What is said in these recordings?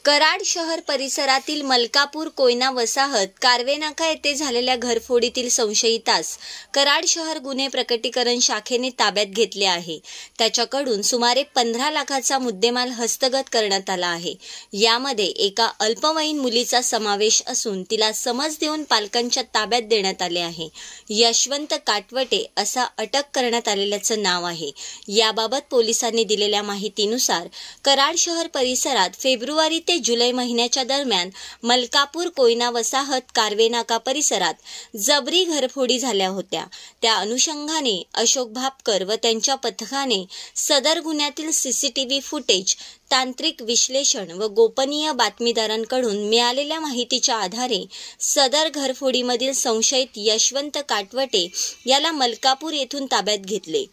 कराड शहर परिसरातील मलकापूर कोयना वसाहत कारवेनाका येथे झालेल्या घरफोडीतील संशयितास कराड शहर गुन्हे प्रकटीकरण शाखेने ताब्यात घेतले आहे। त्याच्याकडून सुमारे 15 लाखाचा मुद्देमाल हस्तगत करण्यात आला आहे। यामध्ये एका अल्पवयीन मुलीचा समावेश असून तिला समज देऊन पालकांच्या ताब्यात देण्यात आले आहे। यशवंत काटवटे असा अटक करण्यात आलेल्याचं नाव आहे। याबाबत पोलिसांनी दिलेल्या माहितीनुसार कराड शहर परिसरात फेब्रुवारी ते जुलै महिन्याच्या दरम्यान मलकापूर कोयना वसाहत कारवेनाका परिसरात जबरी घरफोडी झाल्या होत्या। त्या अनुषंगाने अशोक भापकर व त्यांच्या पथकाने सदर गुन्ह्यातील सीसीटीव्ही फुटेज, तांत्रिक विश्लेषण व गोपनीय बातमीदारांकडून मिळालेल्या माहितीच्या आधारे सदर घरफोडीमधील संशयित यशवंत काटवटे याला मलकापूर येथून ताब्यात घेतले।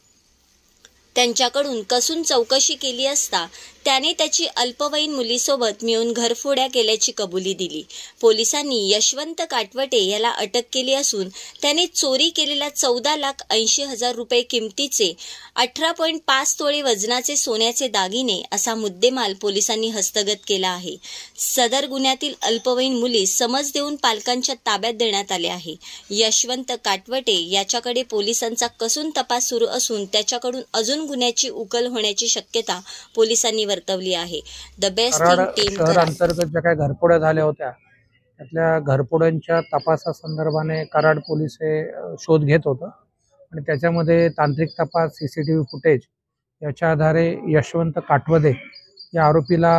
त्यांच्याकडून कसून चौकशी केली असता त्याने त्याची अल्पवयीन मुलीसोबत मिळून घरफोड्या केल्याची कबुली दिली। पोलिसांनी यशवंत काटवटे याला अटक केली असून त्याने चोरी केलेल्या 14,80,000 रुपये किमतीचे 18.5 तोळे वजनाचे सोन्याचे दागिने असा मुद्देमाल पोलिसांनी हस्तगत केला आहे। सदर गुन्ह्यातील अल्पवयीन मुली समज देऊन पालकांच्या ताब्यात देण्यात आले आहे। यशवंत काटवटे याच्याकडे पोलिसांचा कसून तपास सुरू असून त्याच्याकडून अजून गुन्ह्याची उकल होण्याची शक्यता पोलिसांनी वर्तवली आहे। द बेस्ट टीम शहर अंतर्गत ज्या काही घरफोड्या झाल्या होत्या त्यातल्या घरफोड्यांच्या तपासासंदर्भाने कराड पोलीस हे शोध घेत होतं आणि त्याच्यामध्ये तांत्रिक तपास, सीसीटीव्ही फुटेज याच्या आधारे यशवंत काटवटे या आरोपीला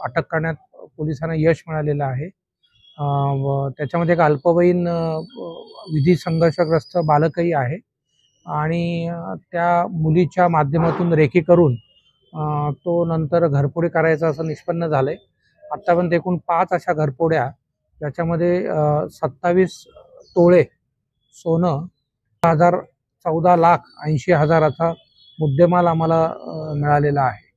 अटक करण्यात पोलिसांना यश मिळालेलं आहे। त्याच्यामध्ये एक अल्पवयीन विधी संघर्षग्रस्त बालकही आहे आणि त्या मुलीच्या माध्यमातून रेकी करून तो नंतर घरफोडी करायचा असं निष्पन्न झालंय। आतापर्यंत एकूण 5 अशा घरफोड्या ज्याच्यामध्ये 27 तोळे सोनं 14,80,000 मुद्देमाल आम्हाला मिळालेला आहे।